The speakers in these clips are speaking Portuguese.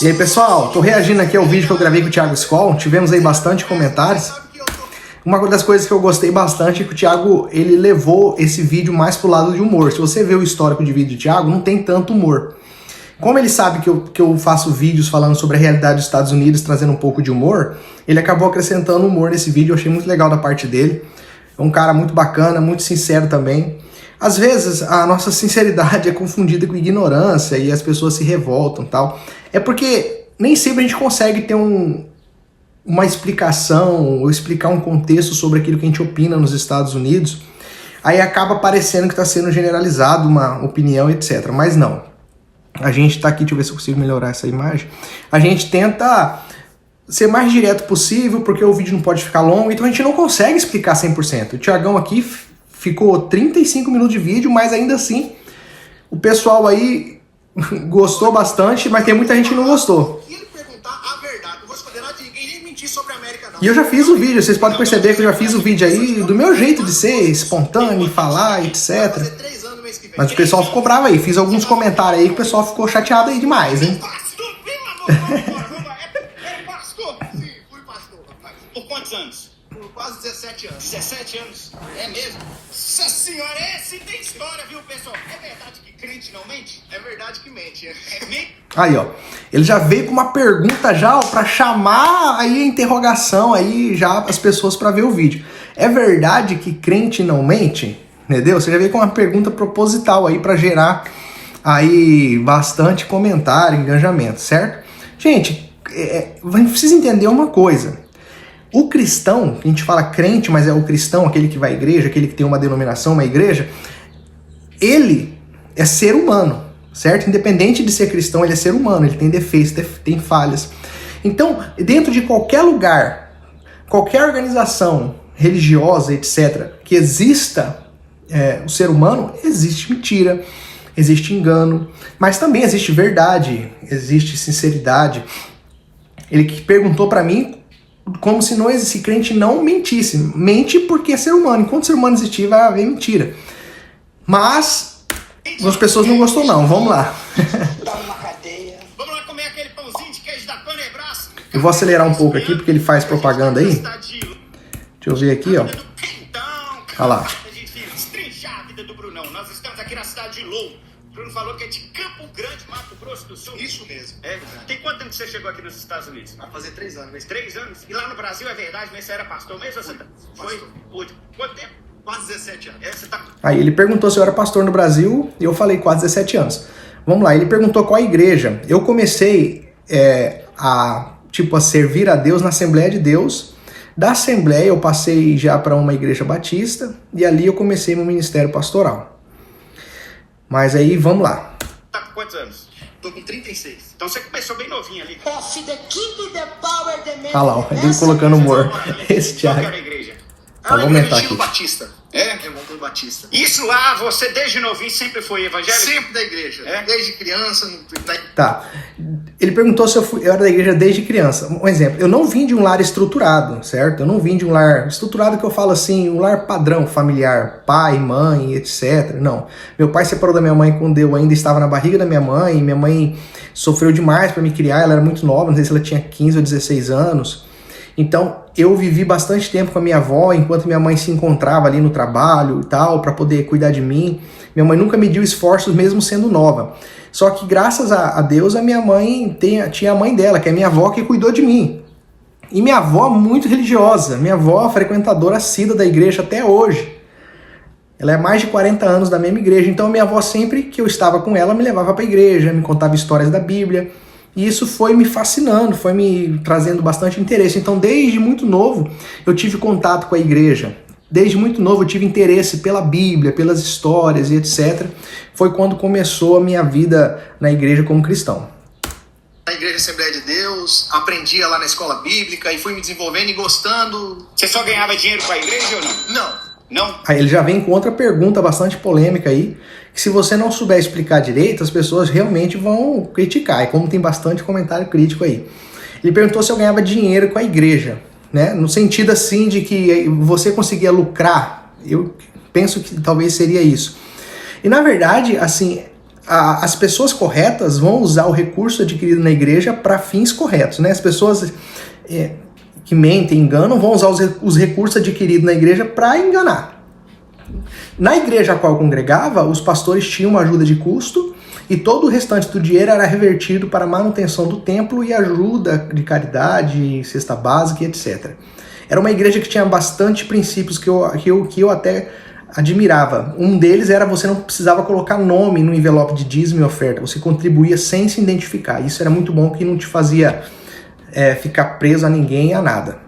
E aí pessoal, tô reagindo aqui ao vídeo que eu gravei com o Thiago Skol, tivemos aí bastante comentários. Uma das coisas que eu gostei bastante é que o Thiago, ele levou esse vídeo mais pro lado de humor. Se você vê o histórico de vídeo do Thiago, não tem tanto humor. Como ele sabe que eu faço vídeos falando sobre a realidade dos Estados Unidos, trazendo um pouco de humor, ele acabou acrescentando humor nesse vídeo, eu achei muito legal da parte dele. É um cara muito bacana, muito sincero também. Às vezes a nossa sinceridade é confundida com ignorância e as pessoas se revoltam e tal. É porque nem sempre a gente consegue ter uma explicação ou explicar um contexto sobre aquilo que a gente opina nos Estados Unidos. Aí acaba parecendo que está sendo generalizado uma opinião, etc. Mas não. A gente está aqui, deixa eu ver se eu consigo melhorar essa imagem. A gente tenta ser mais direto possível, porque o vídeo não pode ficar longo, então a gente não consegue explicar 100%. O Thiagão aqui ficou 35 minutos de vídeo, mas ainda assim o pessoal aí gostou bastante, mas tem muita gente que não gostou. E eu já fiz o vídeo, vocês podem perceber que eu já fiz o vídeo aí do meu jeito de ser, espontâneo, falar, etc. Mas o pessoal ficou bravo aí, fiz alguns comentários aí que o pessoal ficou chateado aí demais, hein? Por quantos anos? Por quase 17 anos. 17 anos? É mesmo? Nossa senhora, esse tem história, viu, pessoal? É verdade que crente não mente? É verdade que mente. É mente. Aí, ó. Ele já veio com uma pergunta já, ó, pra chamar aí a interrogação aí já as pessoas pra ver o vídeo. É verdade que crente não mente? Entendeu? Você já veio com uma pergunta proposital aí pra gerar aí bastante comentário, engajamento, certo? Gente, a gente precisa entender uma coisa. O cristão, que a gente fala crente, mas é o cristão, aquele que vai à igreja, aquele que tem uma denominação, uma igreja, ele é ser humano, certo? Independente de ser cristão, ele é ser humano, ele tem defeitos, tem falhas. Então, dentro de qualquer lugar, qualquer organização religiosa, etc., que exista o ser humano, existe mentira, existe engano, mas também existe verdade, existe sinceridade. Ele que perguntou para mim como se esse crente não mentisse. Mente porque é ser humano. Enquanto ser humano existir, vai haver mentira. Mas as pessoas não gostou não. Vamos lá. Vamos lá comer aquele pãozinho de queijo da Panebrás. Eu vou acelerar um pouco aqui porque ele faz propaganda aí. Deixa eu ver aqui, ó. Olha lá. Destrinchar a vida do Brunão. Nós estamos aqui na cidade de Lou. O Bruno falou que é de Campo Grande, Mato Grosso do Sul. Isso mesmo. É? Tem quanto tempo que você chegou aqui nos Estados Unidos? Vai fazer 3 anos. Mas 3 anos? E lá no Brasil é verdade, mas você era pastor mesmo? Você foi? Quanto tempo? quase 17 anos. Você tá... Aí ele perguntou se eu era pastor no Brasil e eu falei quase 17 anos. Vamos lá, ele perguntou qual a igreja. Eu comecei a servir a Deus na Assembleia de Deus. Da Assembleia eu passei já para uma igreja batista e ali eu comecei meu ministério pastoral. Mas aí, vamos lá. Tá com quantos anos? Tô com 36. Então você começou bem novinho ali. Olha lá, ele colocando humor. Esse Thiago. Qual que era a igreja? Vou aumentar aqui. Batista. É? É Monte Batista. Isso lá, você desde novinho sempre foi evangélico? Sempre da igreja. É? Desde criança. Tá. Ele perguntou se eu era da igreja desde criança. Um exemplo, eu não vim de um lar estruturado, certo? Eu não vim de um lar estruturado que eu falo assim, um lar padrão familiar, pai, mãe, etc. Não. Meu pai separou da minha mãe quando eu ainda estava na barriga da minha mãe. Minha mãe sofreu demais para me criar, ela era muito nova, não sei se ela tinha 15 ou 16 anos. Então, eu vivi bastante tempo com a minha avó, enquanto minha mãe se encontrava ali no trabalho e tal, para poder cuidar de mim. Minha mãe nunca mediu esforços, mesmo sendo nova. Só que, graças a Deus, a minha mãe tinha a mãe dela, que é a minha avó, que cuidou de mim. E minha avó muito religiosa. Minha avó frequentadora assídua da igreja até hoje. Ela é mais de 40 anos da mesma igreja. Então, minha avó, sempre que eu estava com ela, me levava para a igreja, me contava histórias da Bíblia. E isso foi me fascinando, foi me trazendo bastante interesse. Então, desde muito novo, eu tive contato com a igreja. Desde muito novo, eu tive interesse pela Bíblia, pelas histórias e etc. Foi quando começou a minha vida na igreja como cristão. Na igreja Assembleia de Deus, aprendia lá na escola bíblica e fui me desenvolvendo e gostando. Você só ganhava dinheiro com a igreja ou não? Não. Não? Aí ele já vem com outra pergunta bastante polêmica aí, que se você não souber explicar direito, as pessoas realmente vão criticar, e como tem bastante comentário crítico aí. Ele perguntou se eu ganhava dinheiro com a igreja, né? No sentido assim de que você conseguia lucrar. Eu penso que talvez seria isso. E na verdade, assim, as pessoas corretas vão usar o recurso adquirido na igreja para fins corretos, né? As pessoas que mentem, enganam, vão usar os recursos adquiridos na igreja para enganar. Na igreja a qual eu congregava, os pastores tinham uma ajuda de custo e todo o restante do dinheiro era revertido para a manutenção do templo e ajuda de caridade, cesta básica e etc. Era uma igreja que tinha bastante princípios que eu até admirava. Um deles era você não precisava colocar nome no envelope de dízimo e oferta, você contribuía sem se identificar. Isso era muito bom, que não te fazia ficar preso a ninguém, a nada.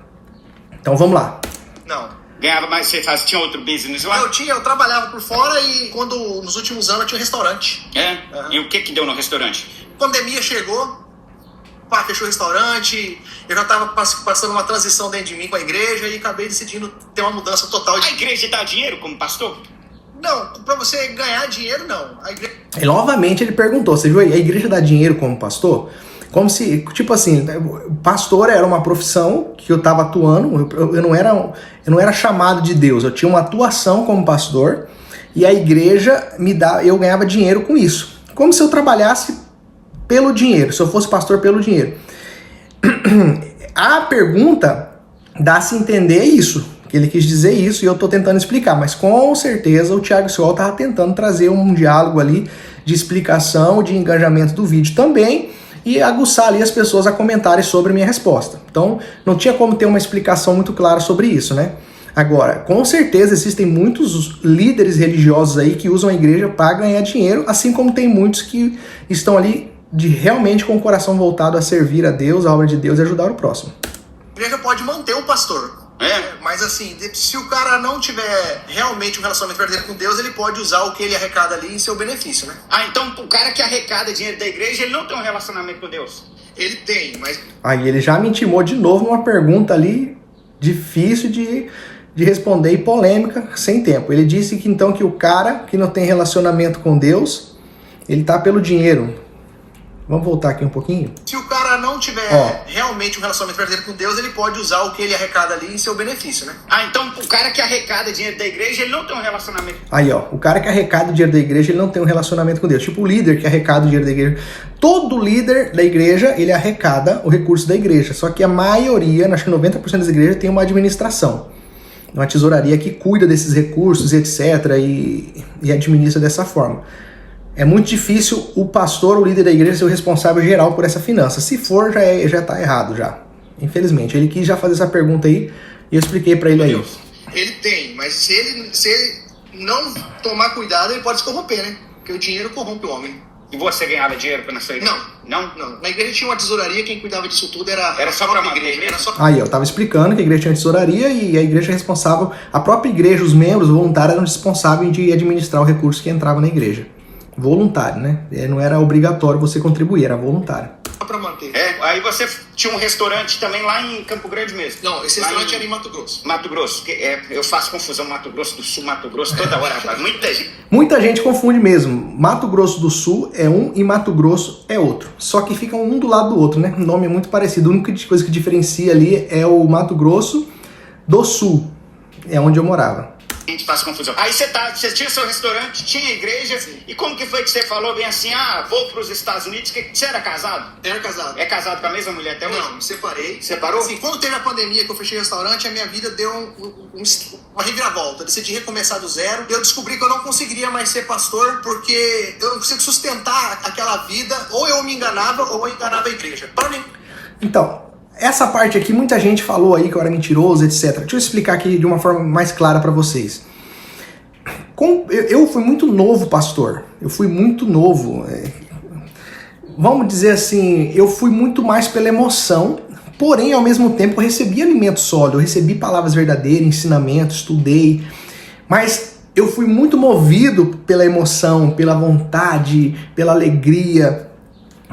Então vamos lá. Não. Ganhava mais, tinha outro business lá? Eu trabalhava por fora e nos últimos anos eu tinha um restaurante. E o que deu no restaurante? Pandemia chegou, fechou o restaurante, eu já estava passando uma transição dentro de mim com a igreja e acabei decidindo ter uma mudança total. A igreja dá dinheiro como pastor? Não, para você ganhar dinheiro, não. E novamente ele perguntou, você viu aí, a igreja dá dinheiro como pastor? Como se, tipo assim, pastor era uma profissão que eu estava atuando, eu não era chamado de Deus, eu tinha uma atuação como pastor e a igreja eu ganhava dinheiro com isso. Como se eu trabalhasse pelo dinheiro, se eu fosse pastor pelo dinheiro. A pergunta dá-se entender isso, que ele quis dizer isso e eu estou tentando explicar, mas com certeza o Thiago Sewell estava tentando trazer um diálogo ali de explicação, de engajamento do vídeo também, e aguçar ali as pessoas a comentarem sobre minha resposta. Então, não tinha como ter uma explicação muito clara sobre isso, né? Agora, com certeza existem muitos líderes religiosos aí que usam a igreja para ganhar dinheiro, assim como tem muitos que estão ali realmente com o coração voltado a servir a Deus, a obra de Deus e ajudar o próximo. A igreja pode manter o pastor. Mas assim, se o cara não tiver realmente um relacionamento verdadeiro com Deus, ele pode usar o que ele arrecada ali em seu benefício, né? Então o cara que arrecada dinheiro da igreja, ele não tem um relacionamento com Deus? Ele tem, mas... Aí ele já me intimou de novo numa pergunta ali difícil de responder e polêmica, sem tempo. Ele disse que então que o cara que não tem relacionamento com Deus, ele tá pelo dinheiro. Vamos voltar aqui um pouquinho? Se o cara não tiver realmente um relacionamento verdadeiro com Deus, ele pode usar o que ele arrecada ali em seu benefício, né? Então o cara que arrecada dinheiro da igreja, ele não tem um relacionamento. Aí, o cara que arrecada o dinheiro da igreja, ele não tem um relacionamento com Deus. Tipo o líder que arrecada o dinheiro da igreja. Todo líder da igreja, ele arrecada o recurso da igreja. Só que a maioria, acho que 90% das igrejas, tem uma administração. Uma tesouraria que cuida desses recursos, etc. E administra dessa forma. É muito difícil o pastor, o líder da igreja, ser o responsável geral por essa finança. Se for, já tá errado já. Infelizmente. Ele quis já fazer essa pergunta aí e eu expliquei pra ele aí. Ele tem, mas se ele não tomar cuidado, ele pode se corromper, né? Porque o dinheiro corrompe o homem. E você ganhava dinheiro na sua igreja? Não. Na igreja tinha uma tesouraria, quem cuidava disso tudo era só pra uma igreja. Aí, eu tava explicando que a igreja tinha uma tesouraria e a igreja é responsável, a própria igreja, os membros, os voluntários eram responsáveis de administrar o recurso que entrava na igreja. Voluntário, né? Não era obrigatório você contribuir, era voluntário. Pra manter. Aí você tinha um restaurante também lá em Campo Grande mesmo? Não, esse restaurante era em Mato Grosso. Mato Grosso, eu faço confusão Mato Grosso do Sul, Mato Grosso toda hora, rapaz. Muita gente confunde mesmo. Mato Grosso do Sul é um e Mato Grosso é outro. Só que ficam um do lado do outro, né? O nome é muito parecido. A única coisa que diferencia ali é o Mato Grosso do Sul. É onde eu morava. A gente faz confusão. Aí você tinha seu restaurante, tinha igreja, e como que foi que você falou bem assim, vou para os Estados Unidos, que você era casado? Era casado. É casado com a mesma mulher até hoje? Não, me separei. Separou? Assim, quando teve a pandemia que eu fechei o restaurante, a minha vida deu uma reviravolta. Eu decidi recomeçar do zero. Eu descobri que eu não conseguiria mais ser pastor, porque eu não consigo sustentar aquela vida, ou eu me enganava, ou eu enganava a igreja. Para mim. Então, essa parte aqui, muita gente falou aí que eu era mentiroso, etc. Deixa eu explicar aqui de uma forma mais clara para vocês. Eu fui muito novo, pastor. Eu fui muito novo. Vamos dizer assim, eu fui muito mais pela emoção, porém, ao mesmo tempo, eu recebi alimento sólido, eu recebi palavras verdadeiras, ensinamento, estudei, mas eu fui muito movido pela emoção, pela vontade, pela alegria.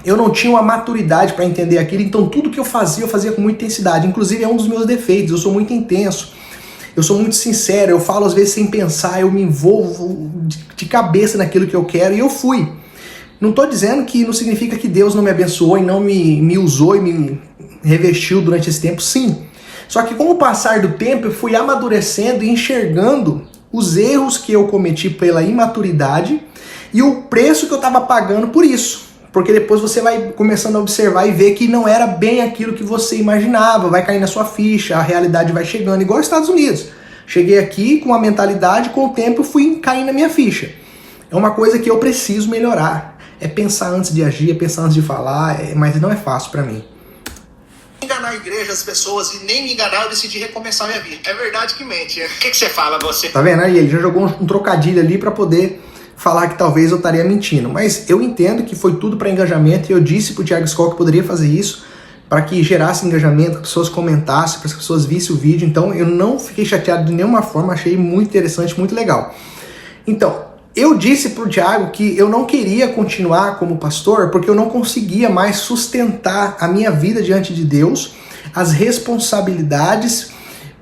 Eu não tinha uma maturidade para entender aquilo, então tudo que eu fazia com muita intensidade. Inclusive é um dos meus defeitos, eu sou muito intenso, eu sou muito sincero, eu falo às vezes sem pensar, eu me envolvo de cabeça naquilo que eu quero e eu fui. Não estou dizendo que não significa que Deus não me abençoou e não me usou e me revestiu durante esse tempo, sim. Só que com o passar do tempo eu fui amadurecendo e enxergando os erros que eu cometi pela imaturidade e o preço que eu estava pagando por isso. Porque depois você vai começando a observar e ver que não era bem aquilo que você imaginava, vai cair na sua ficha, a realidade vai chegando, igual aos Estados Unidos. Cheguei aqui com uma mentalidade, com o tempo eu fui caindo na minha ficha. É uma coisa que eu preciso melhorar. É pensar antes de agir, é pensar antes de falar, mas não é fácil pra mim. Enganar a igreja, as pessoas, e nem me enganar, eu decidi recomeçar minha vida. É verdade que mente. O que você fala, você? Tá vendo aí? Ele já jogou um trocadilho ali pra poder falar que talvez eu estaria mentindo. Mas eu entendo que foi tudo para engajamento e eu disse pro Thiago Skol que poderia fazer isso para que gerasse engajamento, que as pessoas comentassem, para que as pessoas vissem o vídeo. Então eu não fiquei chateado de nenhuma forma, achei muito interessante, muito legal. Então, eu disse pro Thiago que eu não queria continuar como pastor porque eu não conseguia mais sustentar a minha vida diante de Deus, as responsabilidades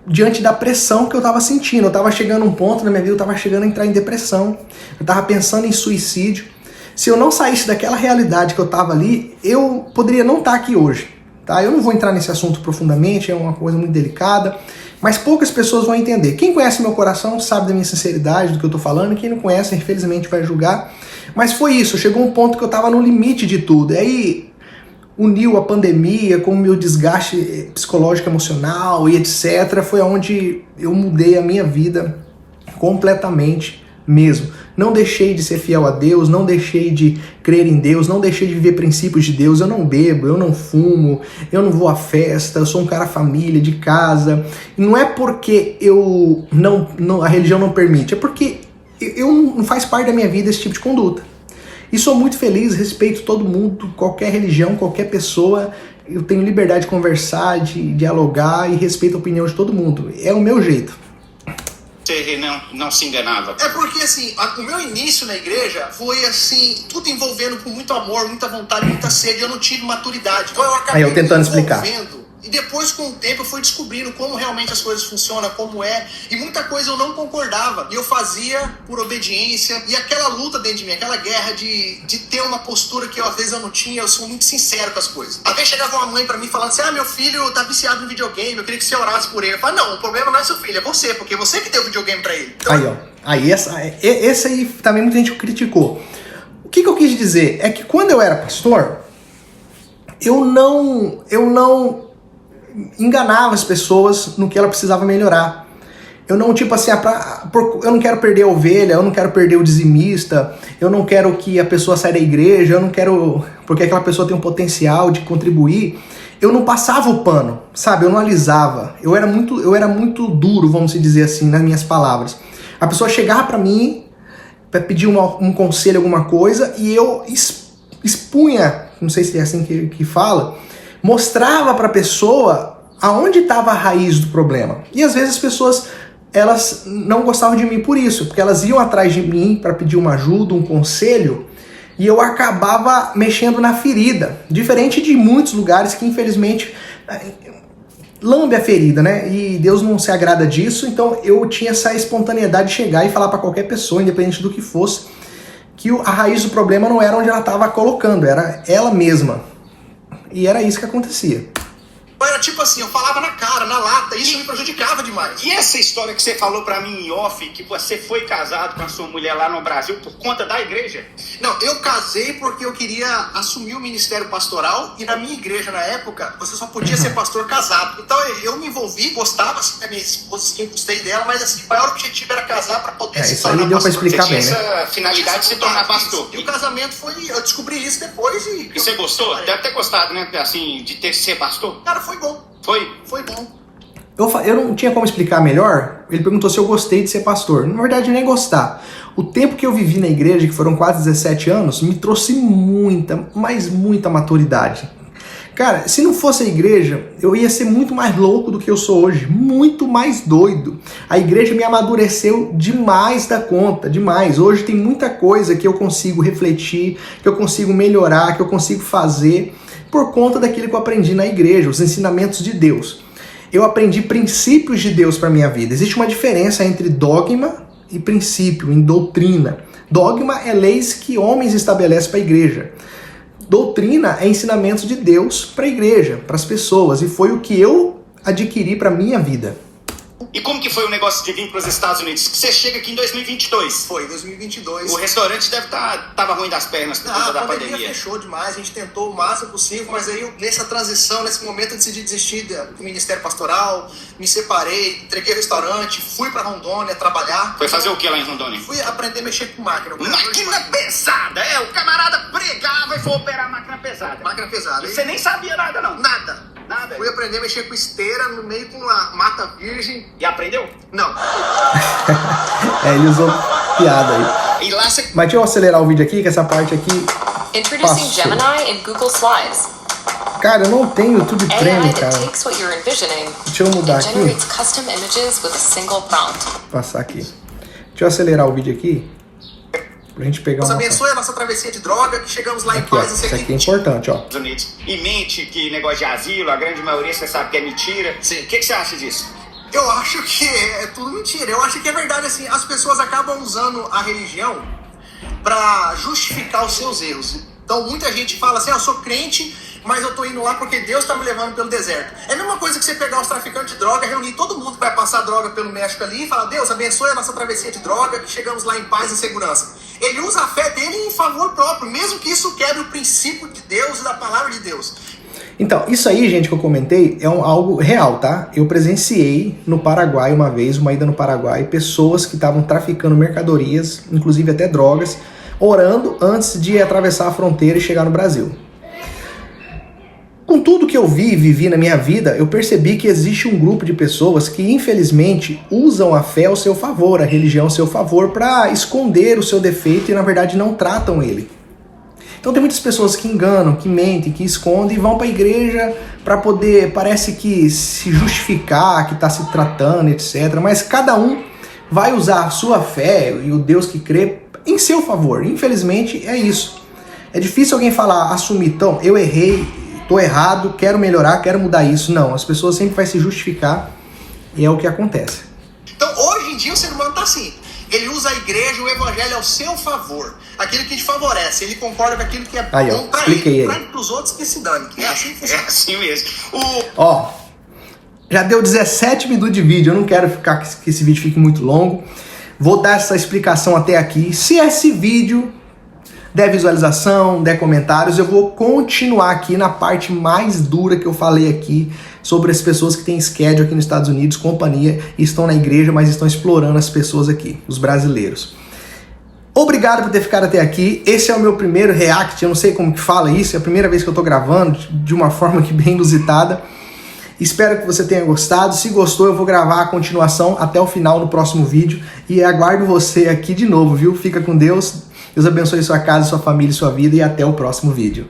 diante da pressão que eu estava sentindo. Eu estava chegando a um ponto na minha vida, eu estava chegando a entrar em depressão, eu estava pensando em suicídio. Se eu não saísse daquela realidade que eu estava ali, eu poderia não estar aqui hoje. Tá? Eu não vou entrar nesse assunto profundamente, é uma coisa muito delicada, mas poucas pessoas vão entender. Quem conhece meu coração sabe da minha sinceridade, do que eu estou falando, quem não conhece, infelizmente, vai julgar. Mas foi isso, chegou um ponto que eu estava no limite de tudo. E aí uniu a pandemia com o meu desgaste psicológico, emocional e etc. Foi onde eu mudei a minha vida completamente mesmo. Não deixei de ser fiel a Deus, não deixei de crer em Deus, não deixei de viver princípios de Deus. Eu não bebo, eu não fumo, eu não vou à festa, eu sou um cara família, de casa. E não é porque a religião não permite, é porque não faz parte da minha vida esse tipo de conduta. E sou muito feliz, respeito todo mundo, qualquer religião, qualquer pessoa. Eu tenho liberdade de conversar, de dialogar e respeito a opinião de todo mundo. É o meu jeito. Você não se enganava. É porque, assim, o meu início na igreja foi, assim, tudo envolvendo com muito amor, muita vontade, muita sede. Eu não tive maturidade. Então eu acabei Aí eu tentando explicar. E depois, com o tempo, eu fui descobrindo como realmente as coisas funcionam, como é. E muita coisa eu não concordava. E eu fazia por obediência. E aquela luta dentro de mim, aquela guerra de ter uma postura que às vezes eu não tinha. Eu sou muito sincero com as coisas. Até chegava uma mãe pra mim falando assim: meu filho tá viciado no videogame, eu queria que você orasse por ele. Eu falei: não, o problema não é seu filho, é você. Porque é você que deu o videogame pra ele. Então, aí, ó. Aí, esse aí também muita gente criticou. O que eu quis dizer é que quando eu era pastor, eu não enganava as pessoas no que ela precisava melhorar. Eu não, tipo assim, eu não quero perder a ovelha, eu não quero perder o dizimista, eu não quero que a pessoa saia da igreja, eu não quero, porque aquela pessoa tem um potencial de contribuir. Eu não passava o pano, sabe? Eu não alisava. Eu era muito duro, vamos dizer assim, nas minhas palavras. A pessoa chegava pra mim pra pedir um conselho, alguma coisa, e eu expunha, não sei se é assim que fala, mostrava para a pessoa aonde estava a raiz do problema. E às vezes as pessoas, elas não gostavam de mim por isso, porque elas iam atrás de mim para pedir uma ajuda, um conselho, e eu acabava mexendo na ferida. Diferente de muitos lugares que infelizmente lambe a ferida, né? E Deus não se agrada disso, então eu tinha essa espontaneidade de chegar e falar para qualquer pessoa, independente do que fosse, que a raiz do problema não era onde ela estava colocando, era ela mesma. E era isso que acontecia. Era tipo assim, eu falava na cara, na lata, isso me prejudicava demais. E essa história que você falou pra mim em off, que você foi casado com a sua mulher lá no Brasil por conta da igreja? Não, eu casei porque eu queria assumir o ministério pastoral e na minha igreja, na época, você só podia ser pastor casado. Então eu me envolvi, gostava assim, da minha esposa, gostei dela, mas assim, o maior objetivo era casar pra poder se tornar pastor. Isso aí deu pra explicar bem, né? Essa finalidade de se tornar pastor. E o casamento foi, eu descobri isso depois e... E você gostou? Deve ter gostado, né? Assim, de ter que ser pastor? Cara, foi bom. Foi bom. Eu não tinha como explicar melhor. Ele perguntou se eu gostei de ser pastor. Na verdade, nem gostar. O tempo que eu vivi na igreja, que foram quase 17 anos, me trouxe muita, mas muita maturidade. Cara, se não fosse a igreja, eu ia ser muito mais louco do que eu sou hoje. Muito mais doido. A igreja me amadureceu demais da conta, demais. Hoje tem muita coisa que eu consigo refletir, que eu consigo melhorar, que eu consigo fazer por conta daquilo que eu aprendi na igreja, os ensinamentos de Deus. Eu aprendi princípios de Deus para minha vida. Existe uma diferença entre dogma e princípio, em doutrina. Dogma é leis que homens estabelecem para a igreja. Doutrina é ensinamentos de Deus para a igreja, para as pessoas. E foi o que eu adquiri para minha vida. E como que foi o negócio de vir para os Estados Unidos? Que você chega aqui em 2022. Foi, 2022. O restaurante deve tava ruim das pernas por conta da A pandemia pandemia. fechou demais, a gente tentou o máximo possível, mas aí nessa transição, nesse momento eu decidi desistir do Ministério Pastoral, me separei, entreguei o restaurante, fui pra Rondônia trabalhar. Foi fazer o que lá em Rondônia? Fui aprender a mexer com máquina. Máquina pesada! O camarada pregava e foi operar máquina pesada. Máquina pesada. E você nem sabia nada, não? Nada. Fui aprender a mexer com esteira no meio com uma mata virgem. E aprendeu? Não. Ele usou piada aí. E lá você... Mas deixa eu acelerar o vídeo aqui, que essa parte aqui Introducing passou. Gemini in Google Slides. Cara, eu não tenho YouTube Premium, AI that cara. takes what you're envisioning Deixa eu mudar and aqui. generates custom images with a single prompt. Passar aqui. Deixa eu acelerar o vídeo aqui. Pra gente pegar Deus uma... abençoe a nossa travessia de droga, que chegamos lá em Aqui, ó. paz. Isso aqui é importante, ó. Estados Unidos e mente que negócio de asilo, a grande maioria você sabe que é mentira. Sim. O que você acha disso? Eu acho que é tudo mentira. Eu acho que é verdade, assim, as pessoas acabam usando a religião pra justificar os seus erros. Então muita gente fala assim, eu sou crente, mas eu tô indo lá porque Deus tá me levando pelo deserto. É a mesma coisa que você pegar os traficantes de droga, reunir todo mundo que vai passar droga pelo México ali e falar, Deus abençoe a nossa travessia de droga, que chegamos lá em paz e segurança. Ele usa a fé dele em favor próprio, mesmo que isso quebre o princípio de Deus e da palavra de Deus. Então, isso aí, gente, que eu comentei, é algo real, tá? Eu presenciei no Paraguai uma vez, uma ida no Paraguai, pessoas que estavam traficando mercadorias, inclusive até drogas, orando antes de atravessar a fronteira e chegar no Brasil. Com tudo que eu vi e vivi na minha vida, eu percebi que existe um grupo de pessoas que, infelizmente, usam a fé ao seu favor, a religião ao seu favor, para esconder o seu defeito e, na verdade, não tratam ele. Então tem muitas pessoas que enganam, que mentem, que escondem e vão para a igreja para poder, parece que, se justificar, que está se tratando, etc. Mas cada um vai usar a sua fé e o Deus que crê em seu favor. Infelizmente, é isso. É difícil alguém falar, assumir, então, eu errei, tô errado, quero melhorar, quero mudar isso. Não, as pessoas sempre vão se justificar e é o que acontece. Então hoje em dia o ser humano tá assim. Ele usa a igreja, o evangelho ao seu favor. Aquilo que te favorece. Ele concorda com aquilo que é Aí, ó, bom pra expliquei ele. aí. Para os outros que se dane. Que é assim que É funciona. assim mesmo. Ó, já deu 17 minutos de vídeo, eu não quero ficar que esse vídeo fique muito longo. Vou dar essa explicação até aqui. Se esse vídeo der visualização, der comentários, eu vou continuar aqui na parte mais dura que eu falei aqui sobre as pessoas que têm schedule aqui nos Estados Unidos, companhia, e estão na igreja, mas estão explorando as pessoas aqui, os brasileiros. Obrigado por ter ficado até aqui. Esse é o meu primeiro react, eu não sei como que fala isso, é a primeira vez que eu tô gravando, de uma forma que bem inusitada. Espero que você tenha gostado. Se gostou, eu vou gravar a continuação até o final no próximo vídeo. E aguardo você aqui de novo, viu? Fica com Deus. Deus abençoe sua casa, sua família e sua vida. E até o próximo vídeo.